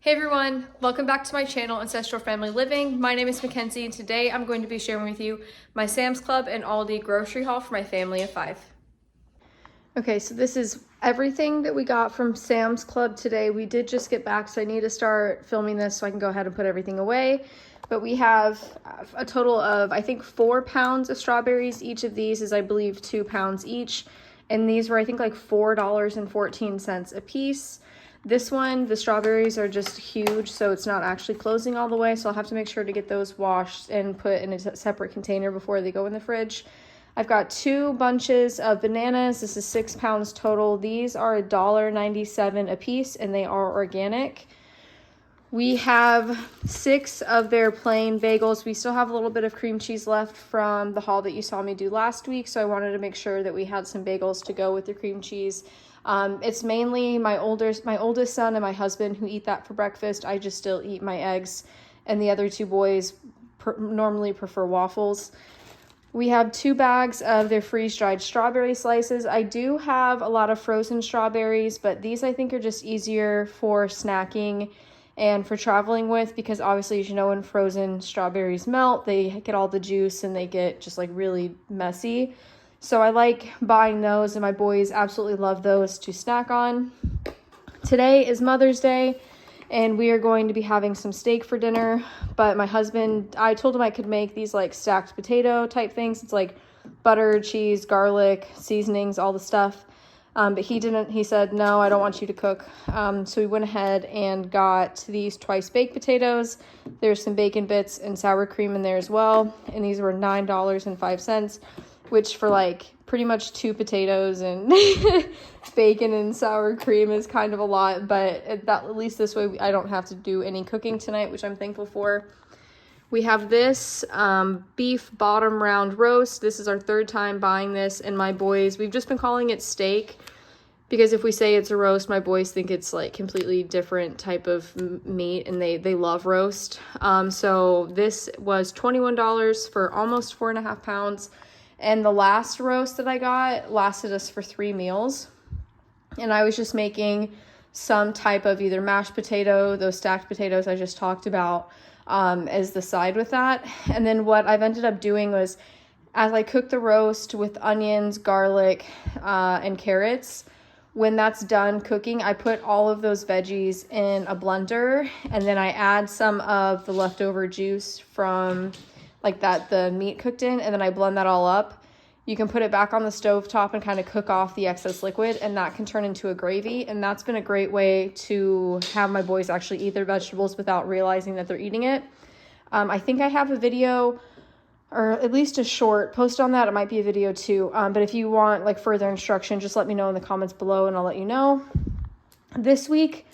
Hey everyone, welcome back to my channel, Ancestral Family Living. My name is Mackenzie, and today I'm going to be sharing with you my Sam's Club and Aldi grocery haul for my family of 5. Okay, so this is everything that we got from Sam's Club today. We did just get back, so I need to start filming this so I can go ahead and put everything away. But we have a total of, I think, 4 pounds of strawberries. Each of these is, I believe, 2 pounds each. And these were, I think, like $4.14 a piece. This one, the strawberries are just huge, so it's not actually closing all the way, so I'll have to make sure to get those washed and put in a separate container before they go in the fridge. I've got 2 bunches of bananas. This is 6 pounds total. These are $1.97 a piece, and they are organic. We have 6 of their plain bagels. We still have a little bit of cream cheese left from the haul that you saw me do last week, so I wanted to make sure that we had some bagels to go with the cream cheese. It's mainly my oldest son and my husband who eat that for breakfast. I just still eat my eggs, and the other 2 boys normally prefer waffles. We have 2 bags of their freeze-dried strawberry slices. I do have a lot of frozen strawberries, but these I think are just easier for snacking and for traveling with, because obviously, as you know, when frozen strawberries melt, they get all the juice and they get just like really messy. So I like buying those, and my boys absolutely love those to snack on. Today is Mother's Day, and we are going to be having some steak for dinner. But my husband, I told him I could make these like stacked potato type things. It's like butter, cheese, garlic, seasonings, all the stuff. But he didn't. He said, no, I don't want you to cook. So we went ahead and got these twice baked potatoes. There's some bacon bits and sour cream in there as well. And these were $9.05. Which for like pretty much 2 potatoes and bacon and sour cream is kind of a lot, but at least this way I don't have to do any cooking tonight, which I'm thankful for. We have this beef bottom round roast. This is our 3rd time buying this, and my boys, we've just been calling it steak because if we say it's a roast, my boys think it's like completely different type of meat, and they love roast. So this was $21 for almost 4.5 pounds. And the last roast that I got lasted us for 3 meals. And I was just making some type of either mashed potato, those stacked potatoes I just talked about, as the side with that. And then what I've ended up doing was, as I cook the roast with onions, garlic, and carrots, when that's done cooking, I put all of those veggies in a blender, and then I add some of the leftover juice from like that the meat cooked in, and then I blend that all up. You can put it back on the stovetop and kind of cook off the excess liquid, and that can turn into a gravy. And that's been a great way to have my boys actually eat their vegetables without realizing that they're eating it. I think I have a video, or at least a short post on that. It might be a video too. But if you want like further instruction, just let me know in the comments below and I'll let you know. This week,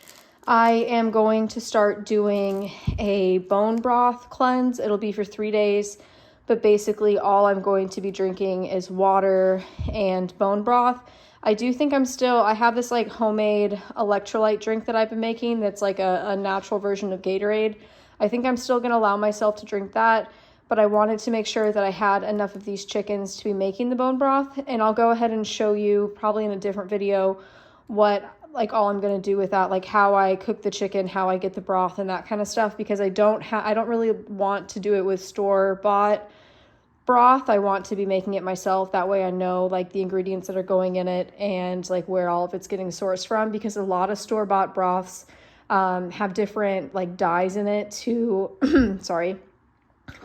I am going to start doing a bone broth cleanse. It'll be for 3 days, but basically all I'm going to be drinking is water and bone broth. I do think I have this like homemade electrolyte drink that I've been making that's like a natural version of Gatorade. I think I'm still going to allow myself to drink that, but I wanted to make sure that I had enough of these chickens to be making the bone broth, and I'll go ahead and show you probably in a different video what like all I'm going to do with that, like how I cook the chicken, how I get the broth and that kind of stuff, because I don't really want to do it with store-bought broth. I want to be making it myself. That way I know like the ingredients that are going in it and like where all of it's getting sourced from, because a lot of store-bought broths have different like dyes in it to sorry,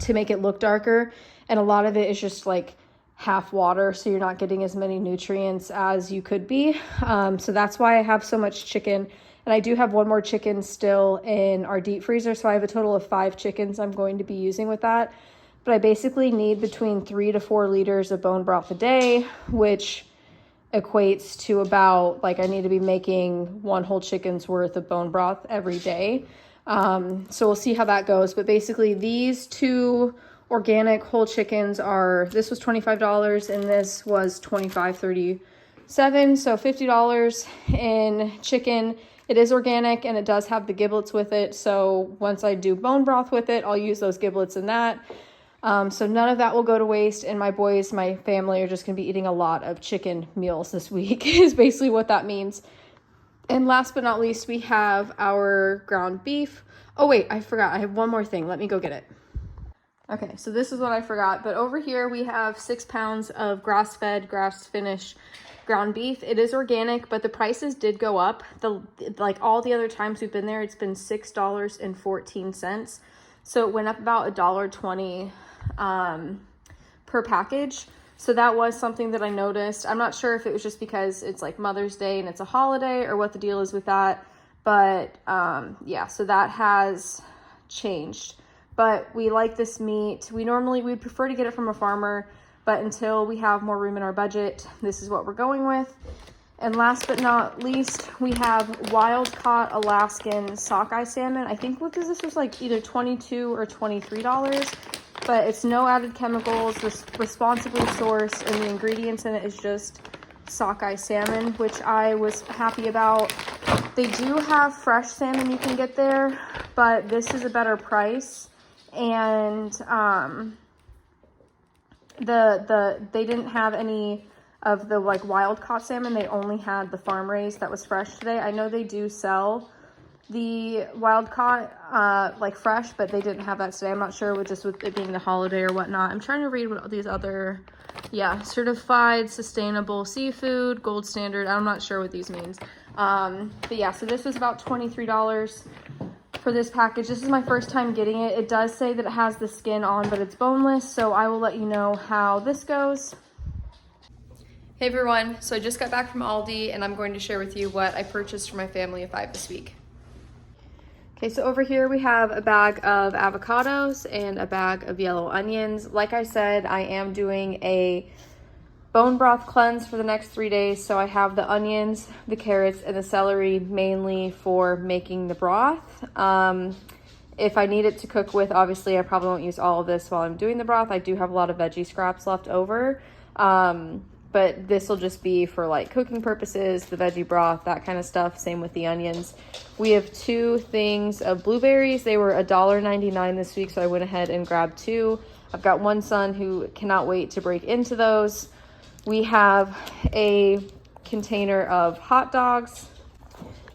to make it look darker, and a lot of it is just like half water, so you're not getting as many nutrients as you could be. So that's why I have so much chicken, and I do have 1 more chicken still in our deep freezer, so I have a total of 5 chickens I'm going to be using with that. But I basically need between 3 to 4 liters of bone broth a day, which equates to about like I need to be making 1 whole chicken's worth of bone broth every day. So we'll see how that goes, but basically these 2 organic whole chickens this was $25 and this was $25.37, so $50 in chicken. It is organic and it does have the giblets with it, so once I do bone broth with it, I'll use those giblets in that. So none of that will go to waste, and my boys, my family, are just going to be eating a lot of chicken meals this week is basically what that means. And last but not least, we have our ground beef. Oh wait, I forgot. I have one more thing. Let me go get it. Okay, so this is what I forgot. But over here we have 6 pounds of grass-fed, grass-finished ground beef. It is organic, but the prices did go up. Like all the other times we've been there, it's been $6.14. So it went up about $1.20 per package. So that was something that I noticed. I'm not sure if it was just because it's like Mother's Day and it's a holiday or what the deal is with that. But yeah, so that has changed. But we like this meat. We'd prefer to get it from a farmer, but until we have more room in our budget, this is what we're going with. And last but not least, we have wild caught Alaskan sockeye salmon. I think this was like either $22 or $23, but it's no added chemicals, responsibly sourced, and the ingredients in it is just sockeye salmon, which I was happy about. They do have fresh salmon you can get there, but this is a better price. And they didn't have any of the like wild caught salmon. They only had the farm raised that was fresh today. I know they do sell the wild caught like fresh, but they didn't have that today. I'm not sure with it being the holiday or whatnot. I'm trying to read what these other, yeah, certified sustainable seafood, gold standard. I'm not sure what these means. But yeah, so this was about $23 for this package. This is my first time getting it. It does say that it has the skin on, but it's boneless, so I will let you know how this goes. Hey everyone, so I just got back from Aldi and I'm going to share with you what I purchased for my family of 5 this week. Okay, so over here we have a bag of avocados and a bag of yellow onions. Like I said, I am doing a bone broth cleanse for the next 3 days. So I have the onions, the carrots, and the celery mainly for making the broth. If I need it to cook with, obviously I probably won't use all of this while I'm doing the broth. I do have a lot of veggie scraps left over. But this will just be for like cooking purposes, the veggie broth, that kind of stuff. Same with the onions. We have 2 things of blueberries. They were $1.99 this week, so I went ahead and grabbed 2. I've got one son who cannot wait to break into those. We have a container of hot dogs.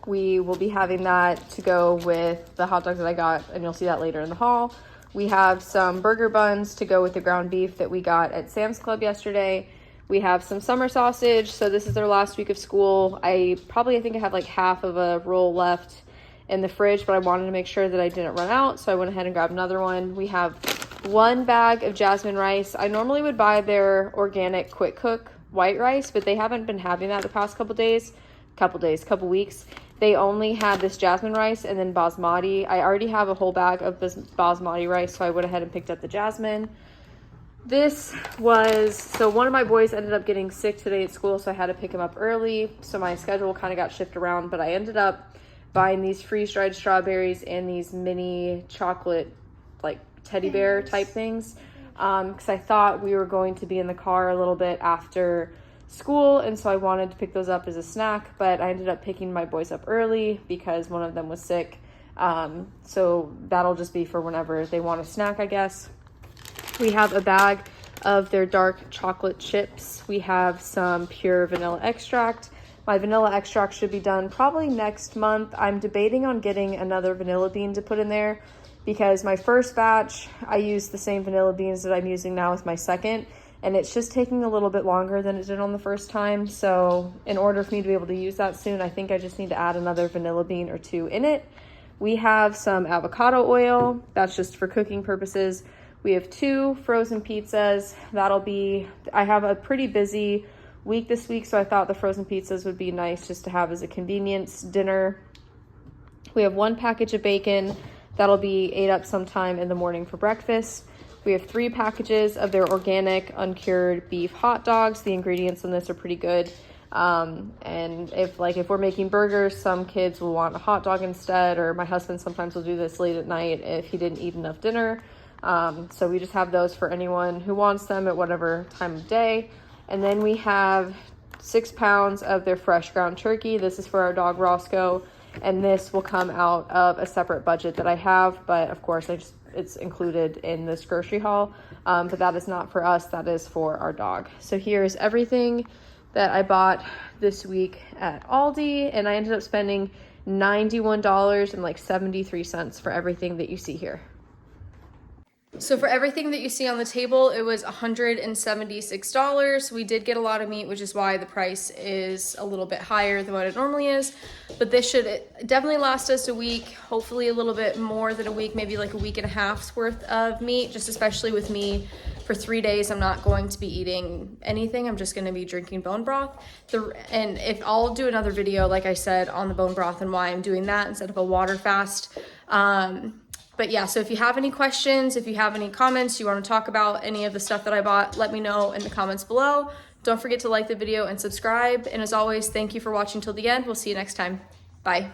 We will be having that to go with the hot dogs that I got, and you'll see that later in the haul. We have some burger buns to go with the ground beef that we got at Sam's Club yesterday. We have some summer sausage. So this is their last week of school. I think I have like half of a roll left in the fridge, but I wanted to make sure that I didn't run out. So I went ahead and grabbed another one. We have 1 bag of jasmine rice. I normally would buy their organic quick cook white rice, but they haven't been having that the past couple weeks. They only had this jasmine rice and then basmati. I already have a whole bag of this basmati rice, so I went ahead and picked up the jasmine. So one of my boys ended up getting sick today at school, so I had to pick him up early. So my schedule kind of got shifted around, but I ended up buying these freeze-dried strawberries and these mini chocolate, like teddy bear type things. Because I thought we were going to be in the car a little bit after school, and so I wanted to pick those up as a snack, but I ended up picking my boys up early because one of them was sick. So that'll just be for whenever they want a snack, I guess. We have a bag of their dark chocolate chips. We have some pure vanilla extract. My vanilla extract should be done probably next month. I'm debating on getting another vanilla bean to put in there because my first batch, I used the same vanilla beans that I'm using now with my second, and it's just taking a little bit longer than it did on the first time. So in order for me to be able to use that soon, I think I just need to add another vanilla bean or 2 in it. We have some avocado oil. That's just for cooking purposes. We have 2 frozen pizzas. I have a pretty busy week this week, so I thought the frozen pizzas would be nice just to have as a convenience dinner. We have 1 package of bacon. That'll be ate up sometime in the morning for breakfast. We have 3 packages of their organic uncured beef hot dogs. The ingredients in this are pretty good. And if we're making burgers, some kids will want a hot dog instead, or my husband sometimes will do this late at night if he didn't eat enough dinner. So we just have those for anyone who wants them at whatever time of day. And then we have 6 pounds of their fresh ground turkey. This is for our dog Roscoe, and this will come out of a separate budget that I have, but of course it's included in this grocery haul. But that is not for us, that is for our dog. So here's everything that I bought this week at Aldi, and I ended up spending $91.73 for everything that you see here. So for everything that you see on the table, it was $176. We did get a lot of meat, which is why the price is a little bit higher than what it normally is. But this should definitely last us a week, hopefully a little bit more than a week, maybe like a week and a half's worth of meat, just especially with me. For 3 days, I'm not going to be eating anything. I'm just going to be drinking bone broth. And if I'll do another video, like I said, on the bone broth and why I'm doing that instead of a water fast. But yeah, so if you have any questions, if you have any comments, you want to talk about any of the stuff that I bought, let me know in the comments below. Don't forget to like the video and subscribe. And as always, thank you for watching till the end. We'll see you next time. Bye.